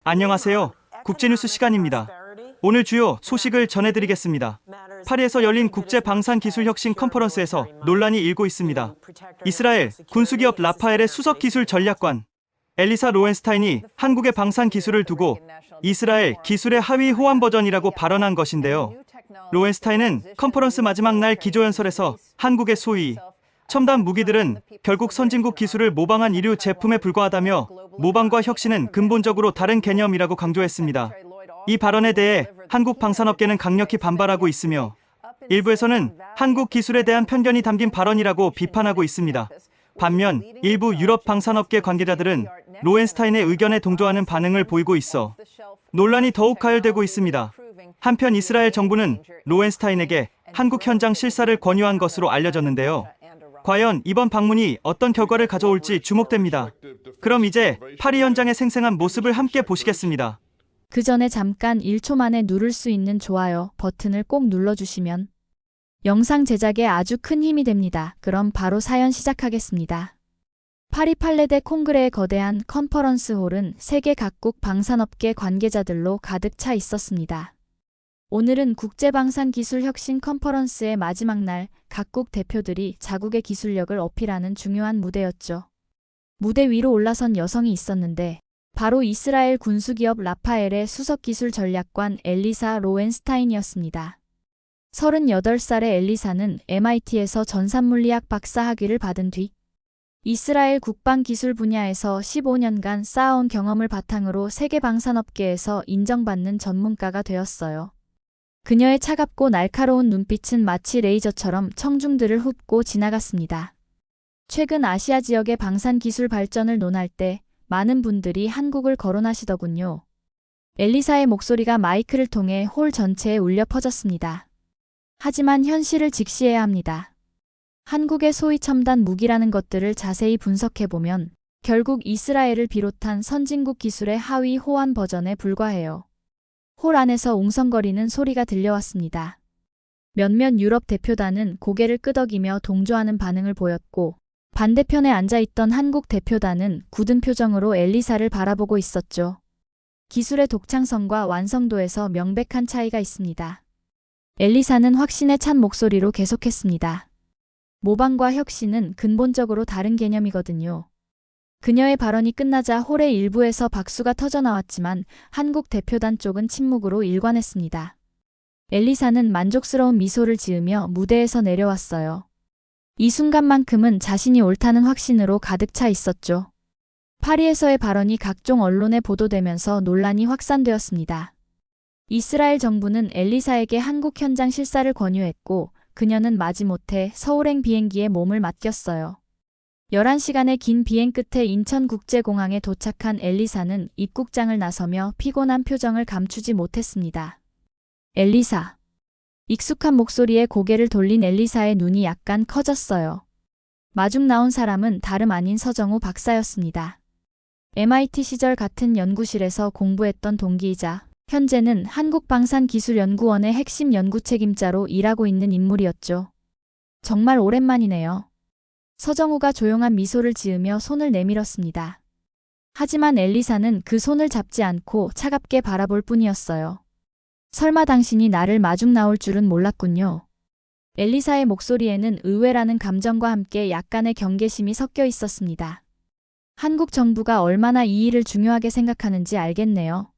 안녕하세요. 국제뉴스 시간입니다. 오늘 주요 소식을 전해드리겠습니다. 파리에서 열린 국제방산기술혁신 컨퍼런스에서 논란이 일고 있습니다. 이스라엘 군수기업 라파엘의 수석기술전략관 엘리사 로엔스타인이 한국의 방산기술을 두고 이스라엘 기술의 하위 호환 버전이라고 발언한 것인데요. 로엔스타인은 컨퍼런스 마지막 날 기조연설에서 한국의 소위 첨단 무기들은 결국 선진국 기술을 모방한 이류 제품에 불과하다며 모방과 혁신은 근본적으로 다른 개념이라고 강조했습니다. 이 발언에 대해 한국 방산업계는 강력히 반발하고 있으며 일부에서는 한국 기술에 대한 편견이 담긴 발언이라고 비판하고 있습니다. 반면 일부 유럽 방산업계 관계자들은 로엔스타인의 의견에 동조하는 반응을 보이고 있어 논란이 더욱 가열되고 있습니다. 한편 이스라엘 정부는 로엔스타인에게 한국 현장 실사를 권유한 것으로 알려졌는데요. 과연 이번 방문이 어떤 결과를 가져올지 주목됩니다. 그럼 이제 파리 현장의 생생한 모습을 함께 보시겠습니다. 그 전에 잠깐 1초 만에 누를 수 있는 좋아요 버튼을 꼭 눌러주시면 영상 제작에 아주 큰 힘이 됩니다. 그럼 바로 사연 시작하겠습니다. 파리 팔레데 콩그레의 거대한 컨퍼런스 홀은 세계 각국 방산업계 관계자들로 가득 차 있었습니다. 오늘은 국제방산기술혁신 컨퍼런스의 마지막 날 각국 대표들이 자국의 기술력을 어필하는 중요한 무대였죠. 무대 위로 올라선 여성이 있었는데 바로 이스라엘 군수기업 라파엘의 수석기술전략관 엘리사 로엔스타인이었습니다. 38살의 엘리사는 MIT에서 전산물리학 박사학위를 받은 뒤 이스라엘 국방기술 분야에서 15년간 쌓아온 경험을 바탕으로 세계 방산업계에서 인정받는 전문가가 되었어요. 그녀의 차갑고 날카로운 눈빛은 마치 레이저처럼 청중들을 훑고 지나갔습니다. 최근 아시아 지역의 방산기술 발전을 논할 때 많은 분들이 한국을 거론하시더군요. 엘리사의 목소리가 마이크를 통해 홀 전체에 울려 퍼졌습니다. 하지만 현실을 직시해야 합니다. 한국의 소위 첨단 무기라는 것들을 자세히 분석해보면 결국 이스라엘을 비롯한 선진국 기술의 하위 호환 버전에 불과해요. 홀 안에서 웅성거리는 소리가 들려왔습니다. 몇몇 유럽 대표단은 고개를 끄덕이며 동조하는 반응을 보였고 반대편에 앉아있던 한국 대표단은 굳은 표정으로 엘리사를 바라보고 있었죠. 기술의 독창성과 완성도에서 명백한 차이가 있습니다. 엘리사는 확신에 찬 목소리로 계속했습니다. 모방과 혁신은 근본적으로 다른 개념이거든요. 그녀의 발언이 끝나자 홀의 일부에서 박수가 터져나왔지만 한국 대표단 쪽은 침묵으로 일관했습니다. 엘리사는 만족스러운 미소를 지으며 무대에서 내려왔어요. 이 순간만큼은 자신이 옳다는 확신으로 가득 차 있었죠. 파리에서의 발언이 각종 언론에 보도되면서 논란이 확산되었습니다. 이스라엘 정부는 엘리사에게 한국 현장 실사를 권유했고 그녀는 마지못해 서울행 비행기에 몸을 맡겼어요. 11시간의 긴 비행 끝에 인천국제공항에 도착한 엘리사는 입국장을 나서며 피곤한 표정을 감추지 못했습니다. 엘리사. 익숙한 목소리에 고개를 돌린 엘리사의 눈이 약간 커졌어요. 마중 나온 사람은 다름 아닌 서정우 박사였습니다. MIT 시절 같은 연구실에서 공부했던 동기이자 현재는 한국방산기술연구원의 핵심 연구 책임자로 일하고 있는 인물이었죠. 정말 오랜만이네요. 서정우가 조용한 미소를 지으며 손을 내밀었습니다. 하지만 엘리사는 그 손을 잡지 않고 차갑게 바라볼 뿐이었어요. 설마 당신이 나를 마중 나올 줄은 몰랐군요. 엘리사의 목소리에는 의외라는 감정과 함께 약간의 경계심이 섞여 있었습니다. 한국 정부가 얼마나 이 일을 중요하게 생각하는지 알겠네요.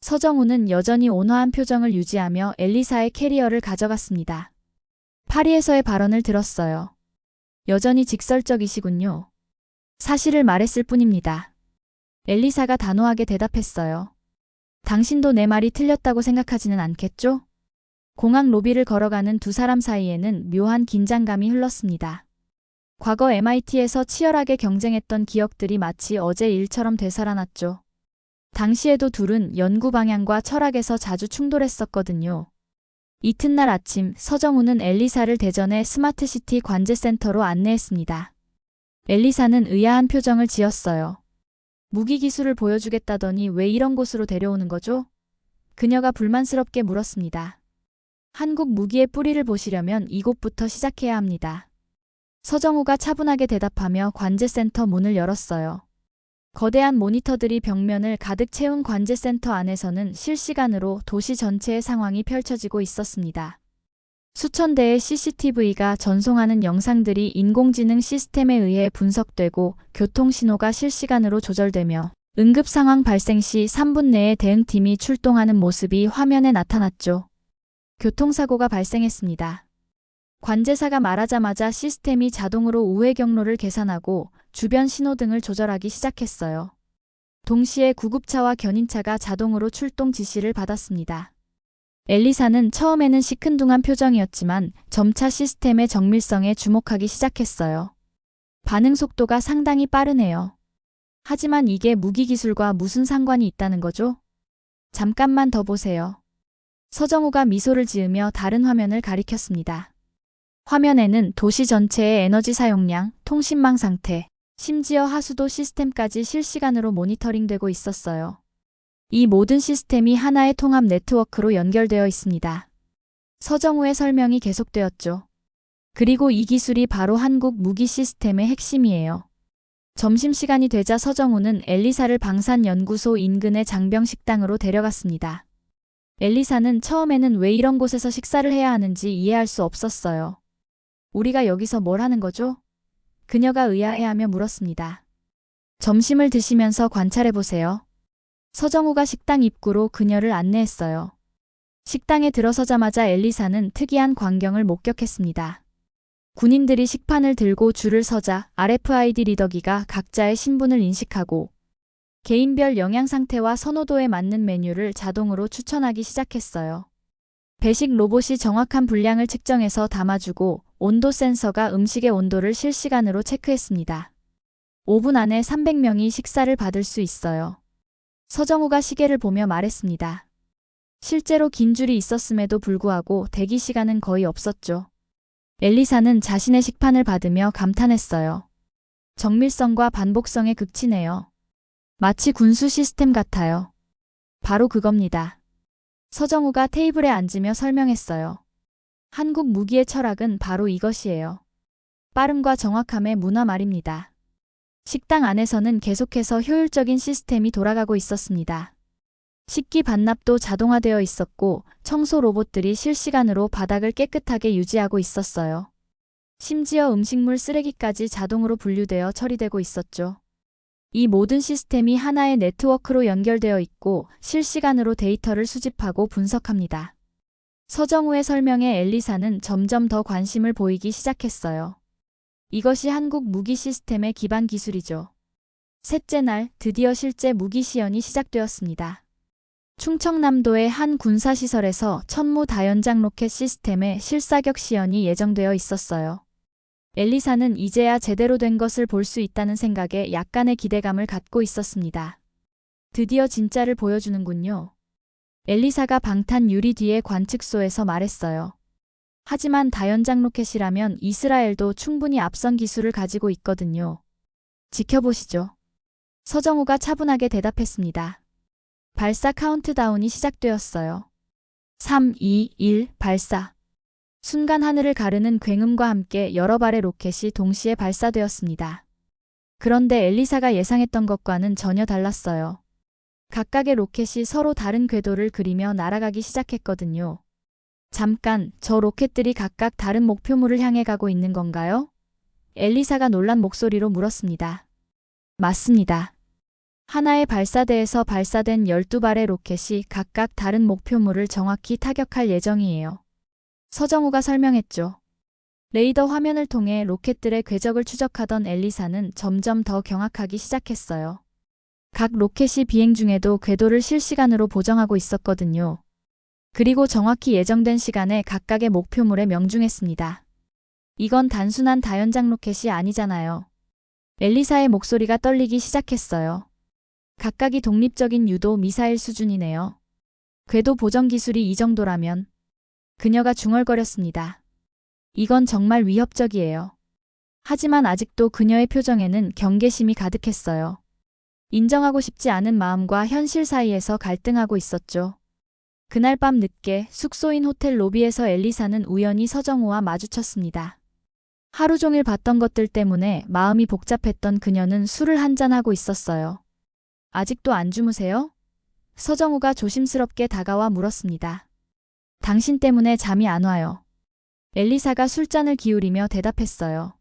서정우는 여전히 온화한 표정을 유지하며 엘리사의 캐리어를 가져갔습니다. 파리에서의 발언을 들었어요. 여전히 직설적이시군요. 사실을 말했을 뿐입니다. 엘리사가 단호하게 대답했어요. 당신도 내 말이 틀렸다고 생각하지는 않겠죠? 공항 로비를 걸어가는 두 사람 사이에는 묘한 긴장감이 흘렀습니다. 과거 MIT에서 치열하게 경쟁했던 기억들이 마치 어제 일처럼 되살아났죠. 당시에도 둘은 연구 방향과 철학에서 자주 충돌했었거든요. 이튿날 아침 서정우는 엘리사를 대전의 스마트시티 관제센터로 안내했습니다. 엘리사는 의아한 표정을 지었어요. 무기 기술을 보여주겠다더니 왜 이런 곳으로 데려오는 거죠? 그녀가 불만스럽게 물었습니다. 한국 무기의 뿌리를 보시려면 이곳부터 시작해야 합니다. 서정우가 차분하게 대답하며 관제센터 문을 열었어요. 거대한 모니터들이 벽면을 가득 채운 관제센터 안에서는 실시간으로 도시 전체의 상황이 펼쳐지고 있었습니다. 수천 대의 CCTV가 전송하는 영상들이 인공지능 시스템에 의해 분석되고 교통신호가 실시간으로 조절되며 응급 상황 발생 시 3분 내에 대응팀이 출동하는 모습이 화면에 나타났죠. 교통사고가 발생했습니다. 관제사가 말하자마자 시스템이 자동으로 우회 경로를 계산하고 주변 신호등을 조절하기 시작했어요. 동시에 구급차와 견인차가 자동으로 출동 지시를 받았습니다. 엘리사는 처음에는 시큰둥한 표정이었지만 점차 시스템의 정밀성에 주목하기 시작했어요. 반응 속도가 상당히 빠르네요. 하지만 이게 무기기술과 무슨 상관이 있다는 거죠? 잠깐만 더 보세요. 서정우가 미소를 지으며 다른 화면을 가리켰습니다. 화면에는 도시 전체의 에너지 사용량, 통신망 상태, 심지어 하수도 시스템까지 실시간으로 모니터링되고 있었어요. 이 모든 시스템이 하나의 통합 네트워크로 연결되어 있습니다. 서정우의 설명이 계속되었죠. 그리고 이 기술이 바로 한국 무기 시스템의 핵심이에요. 점심시간이 되자 서정우는 엘리사를 방산연구소 인근의 장병식당으로 데려갔습니다. 엘리사는 처음에는 왜 이런 곳에서 식사를 해야 하는지 이해할 수 없었어요. 우리가 여기서 뭘 하는 거죠? 그녀가 의아해하며 물었습니다. 점심을 드시면서 관찰해보세요. 서정우가 식당 입구로 그녀를 안내했어요. 식당에 들어서자마자 엘리사는 특이한 광경을 목격했습니다. 군인들이 식판을 들고 줄을 서자 RFID 리더기가 각자의 신분을 인식하고 개인별 영양 상태와 선호도에 맞는 메뉴를 자동으로 추천하기 시작했어요. 배식 로봇이 정확한 분량을 측정해서 담아주고 온도 센서가 음식의 온도를 실시간으로 체크했습니다. 5분 안에 300명이 식사를 받을 수 있어요. 서정우가 시계를 보며 말했습니다. 실제로 긴 줄이 있었음에도 불구하고 대기 시간은 거의 없었죠. 엘리사는 자신의 식판을 받으며 감탄했어요. 정밀성과 반복성의 극치네요. 마치 군수 시스템 같아요. 바로 그겁니다. 서정우가 테이블에 앉으며 설명했어요. 한국 무기의 철학은 바로 이것이에요. 빠름과 정확함의 문화 말입니다. 식당 안에서는 계속해서 효율적인 시스템이 돌아가고 있었습니다. 식기 반납도 자동화되어 있었고 청소 로봇들이 실시간으로 바닥을 깨끗하게 유지하고 있었어요. 심지어 음식물 쓰레기까지 자동으로 분류되어 처리되고 있었죠. 이 모든 시스템이 하나의 네트워크로 연결되어 있고 실시간으로 데이터를 수집하고 분석합니다. 서정우의 설명에 엘리사는 점점 더 관심을 보이기 시작했어요. 이것이 한국 무기 시스템의 기반 기술이죠. 셋째 날 드디어 실제 무기 시연이 시작되었습니다. 충청남도의 한 군사시설에서 천무 다연장 로켓 시스템의 실사격 시연이 예정되어 있었어요. 엘리사는 이제야 제대로 된 것을 볼 수 있다는 생각에 약간의 기대감을 갖고 있었습니다. 드디어 진짜를 보여주는군요. 엘리사가 방탄 유리 뒤의 관측소에서 말했어요. 하지만 다연장 로켓이라면 이스라엘도 충분히 앞선 기술을 가지고 있거든요. 지켜보시죠. 서정우가 차분하게 대답했습니다. 발사 카운트다운이 시작되었어요. 3, 2, 1, 발사. 순간 하늘을 가르는 굉음과 함께 여러 발의 로켓이 동시에 발사되었습니다. 그런데 엘리사가 예상했던 것과는 전혀 달랐어요. 각각의 로켓이 서로 다른 궤도를 그리며 날아가기 시작했거든요. 잠깐, 저 로켓들이 각각 다른 목표물을 향해 가고 있는 건가요? 엘리사가 놀란 목소리로 물었습니다. 맞습니다. 하나의 발사대에서 발사된 12발의 로켓이 각각 다른 목표물을 정확히 타격할 예정이에요. 서정우가 설명했죠. 레이더 화면을 통해 로켓들의 궤적을 추적하던 엘리사는 점점 더 경악하기 시작했어요. 각 로켓이 비행 중에도 궤도를 실시간으로 보정하고 있었거든요. 그리고 정확히 예정된 시간에 각각의 목표물에 명중했습니다. 이건 단순한 다연장 로켓이 아니잖아요. 엘리사의 목소리가 떨리기 시작했어요. 각각이 독립적인 유도 미사일 수준이네요. 궤도 보정 기술이 이 정도라면. 그녀가 중얼거렸습니다. 이건 정말 위협적이에요. 하지만 아직도 그녀의 표정에는 경계심이 가득했어요. 인정하고 싶지 않은 마음과 현실 사이에서 갈등하고 있었죠. 그날 밤 늦게 숙소인 호텔 로비에서 엘리사는 우연히 서정우와 마주쳤습니다. 하루 종일 봤던 것들 때문에 마음이 복잡했던 그녀는 술을 한잔하고 있었어요. 아직도 안 주무세요? 서정우가 조심스럽게 다가와 물었습니다. 당신 때문에 잠이 안 와요. 엘리사가 술잔을 기울이며 대답했어요.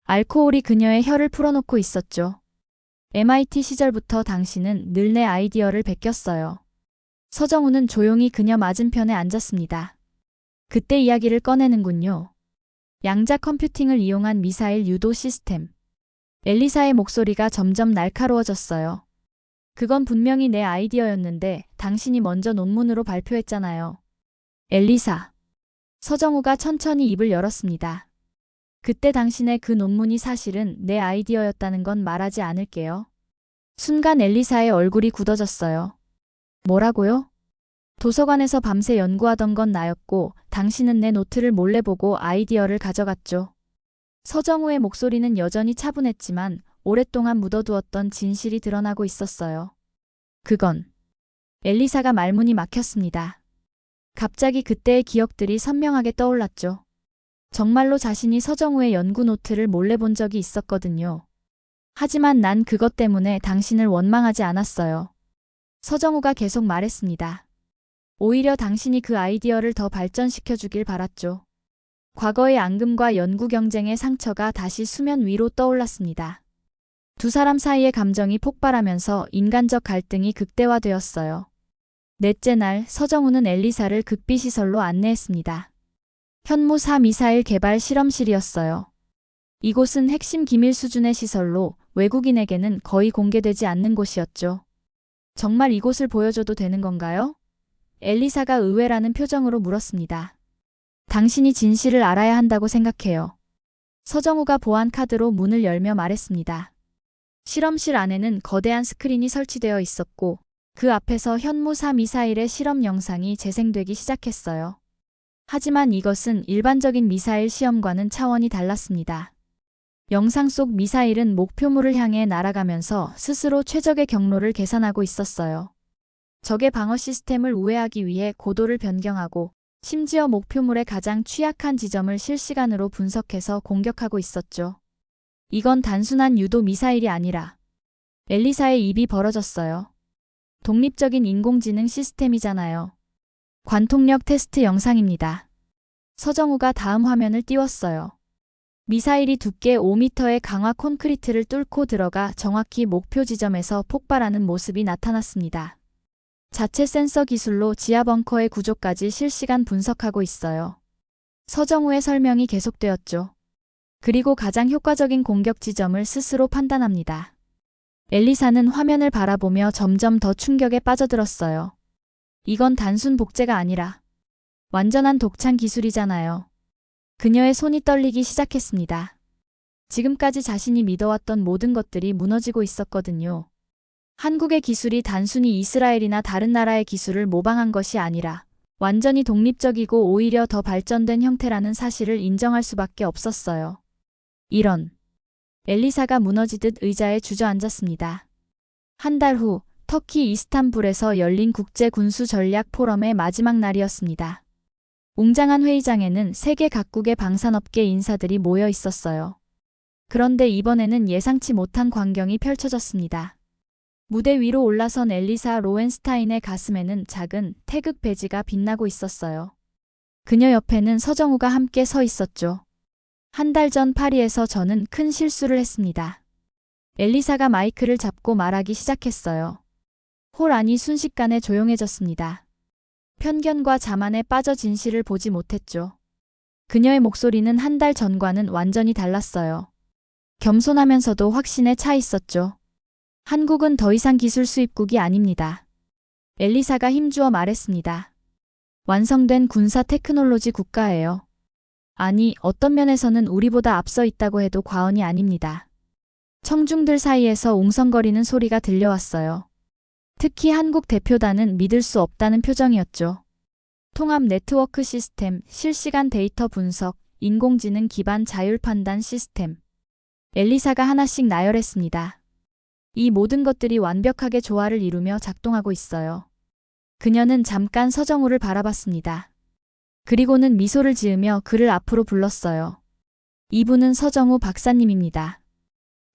알코올이 그녀의 혀를 풀어놓고 있었죠. MIT 시절부터 당신은 늘 내 아이디어를 베꼈어요. 서정우는 조용히 그녀 맞은편에 앉았습니다. 그때 이야기를 꺼내는군요. 양자 컴퓨팅을 이용한 미사일 유도 시스템. 엘리사의 목소리가 점점 날카로워졌어요. 그건 분명히 내 아이디어였는데 당신이 먼저 논문으로 발표했잖아요. 엘리사. 서정우가 천천히 입을 열었습니다. 그때 당신의 그 논문이 사실은 내 아이디어였다는 건 말하지 않을게요. 순간 엘리사의 얼굴이 굳어졌어요. 뭐라고요? 도서관에서 밤새 연구하던 건 나였고 당신은 내 노트를 몰래 보고 아이디어를 가져갔죠. 서정우의 목소리는 여전히 차분했지만 오랫동안 묻어두었던 진실이 드러나고 있었어요. 그건 엘리사가 말문이 막혔습니다. 갑자기 그때의 기억들이 선명하게 떠올랐죠. 정말로 자신이 서정우의 연구 노트를 몰래 본 적이 있었거든요. 하지만 난 그것 때문에 당신을 원망하지 않았어요. 서정우가 계속 말했습니다. 오히려 당신이 그 아이디어를 더 발전시켜 주길 바랐죠. 과거의 앙금과 연구 경쟁의 상처가 다시 수면 위로 떠올랐습니다. 두 사람 사이의 감정이 폭발하면서 인간적 갈등이 극대화되었어요. 넷째 날 서정우는 엘리사를 극비시설로 안내했습니다. 현무 4 미사일 개발 실험실이었어요. 이곳은 핵심 기밀 수준의 시설로 외국인에게는 거의 공개되지 않는 곳이었죠. 정말 이곳을 보여줘도 되는 건가요? 엘리사가 의외라는 표정으로 물었습니다. 당신이 진실을 알아야 한다고 생각해요. 서정우가 보안 카드로 문을 열며 말했습니다. 실험실 안에는 거대한 스크린이 설치되어 있었고 그 앞에서 현무 4 미사일의 실험 영상이 재생되기 시작했어요. 하지만 이것은 일반적인 미사일 시험과는 차원이 달랐습니다. 영상 속 미사일은 목표물을 향해 날아가면서 스스로 최적의 경로를 계산하고 있었어요. 적의 방어 시스템을 우회하기 위해 고도를 변경하고 심지어 목표물의 가장 취약한 지점을 실시간으로 분석해서 공격하고 있었죠. 이건 단순한 유도 미사일이 아니라 엘리사의 입이 벌어졌어요. 독립적인 인공지능 시스템이잖아요. 관통력 테스트 영상입니다. 서정우가 다음 화면을 띄웠어요. 미사일이 두께 5m의 강화 콘크리트를 뚫고 들어가 정확히 목표 지점에서 폭발하는 모습이 나타났습니다. 자체 센서 기술로 지하 벙커의 구조까지 실시간 분석하고 있어요. 서정우의 설명이 계속되었죠. 그리고 가장 효과적인 공격 지점을 스스로 판단합니다. 엘리사는 화면을 바라보며 점점 더 충격에 빠져들었어요. 이건 단순 복제가 아니라 완전한 독창 기술이잖아요. 그녀의 손이 떨리기 시작했습니다. 지금까지 자신이 믿어왔던 모든 것들이 무너지고 있었거든요. 한국의 기술이 단순히 이스라엘이나 다른 나라의 기술을 모방한 것이 아니라 완전히 독립적이고 오히려 더 발전된 형태라는 사실을 인정할 수밖에 없었어요. 이런. 엘리사가 무너지듯 의자에 주저앉았습니다. 한 달 후 터키 이스탄불에서 열린 국제 군수 전략 포럼의 마지막 날이었습니다. 웅장한 회의장에는 세계 각국의 방산업계 인사들이 모여 있었어요. 그런데 이번에는 예상치 못한 광경이 펼쳐졌습니다. 무대 위로 올라선 엘리사 로엔스타인의 가슴에는 작은 태극 배지가 빛나고 있었어요. 그녀 옆에는 서정우가 함께 서 있었죠. 한 달 전 파리에서 저는 큰 실수를 했습니다. 엘리사가 마이크를 잡고 말하기 시작했어요. 홀 안이 순식간에 조용해졌습니다. 편견과 자만에 빠져 진실을 보지 못했죠. 그녀의 목소리는 한 달 전과는 완전히 달랐어요. 겸손하면서도 확신에 차 있었죠. 한국은 더 이상 기술 수입국이 아닙니다. 엘리사가 힘주어 말했습니다. 완성된 군사 테크놀로지 국가예요. 아니, 어떤 면에서는 우리보다 앞서 있다고 해도 과언이 아닙니다. 청중들 사이에서 웅성거리는 소리가 들려왔어요. 특히 한국 대표단은 믿을 수 없다는 표정이었죠. 통합 네트워크 시스템, 실시간 데이터 분석, 인공지능 기반 자율 판단 시스템. 엘리사가 하나씩 나열했습니다. 이 모든 것들이 완벽하게 조화를 이루며 작동하고 있어요. 그녀는 잠깐 서정우를 바라봤습니다. 그리고는 미소를 지으며 그를 앞으로 불렀어요. 이분은 서정우 박사님입니다.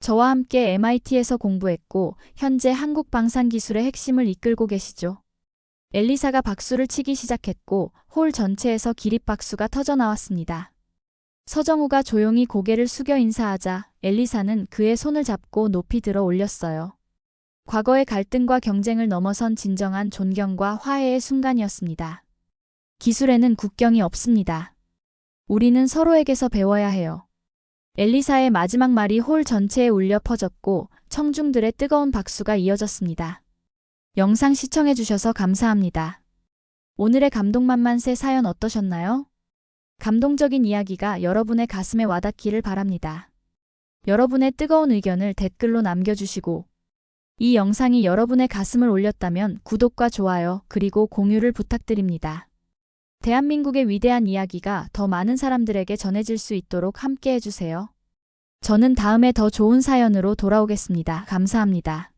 저와 함께 MIT에서 공부했고 현재 한국 방산 기술의 핵심을 이끌고 계시죠. 엘리사가 박수를 치기 시작했고 홀 전체에서 기립박수가 터져 나왔습니다. 서정우가 조용히 고개를 숙여 인사하자 엘리사는 그의 손을 잡고 높이 들어 올렸어요. 과거의 갈등과 경쟁을 넘어선 진정한 존경과 화해의 순간이었습니다. 기술에는 국경이 없습니다. 우리는 서로에게서 배워야 해요. 엘리사의 마지막 말이 홀 전체에 울려 퍼졌고 청중들의 뜨거운 박수가 이어졌습니다. 영상 시청해주셔서 감사합니다. 오늘의 감동만만세 사연 어떠셨나요? 감동적인 이야기가 여러분의 가슴에 와닿기를 바랍니다. 여러분의 뜨거운 의견을 댓글로 남겨주시고 이 영상이 여러분의 가슴을 울렸다면 구독과 좋아요 그리고 공유를 부탁드립니다. 대한민국의 위대한 이야기가 더 많은 사람들에게 전해질 수 있도록 함께 해주세요. 저는 다음에 더 좋은 사연으로 돌아오겠습니다. 감사합니다.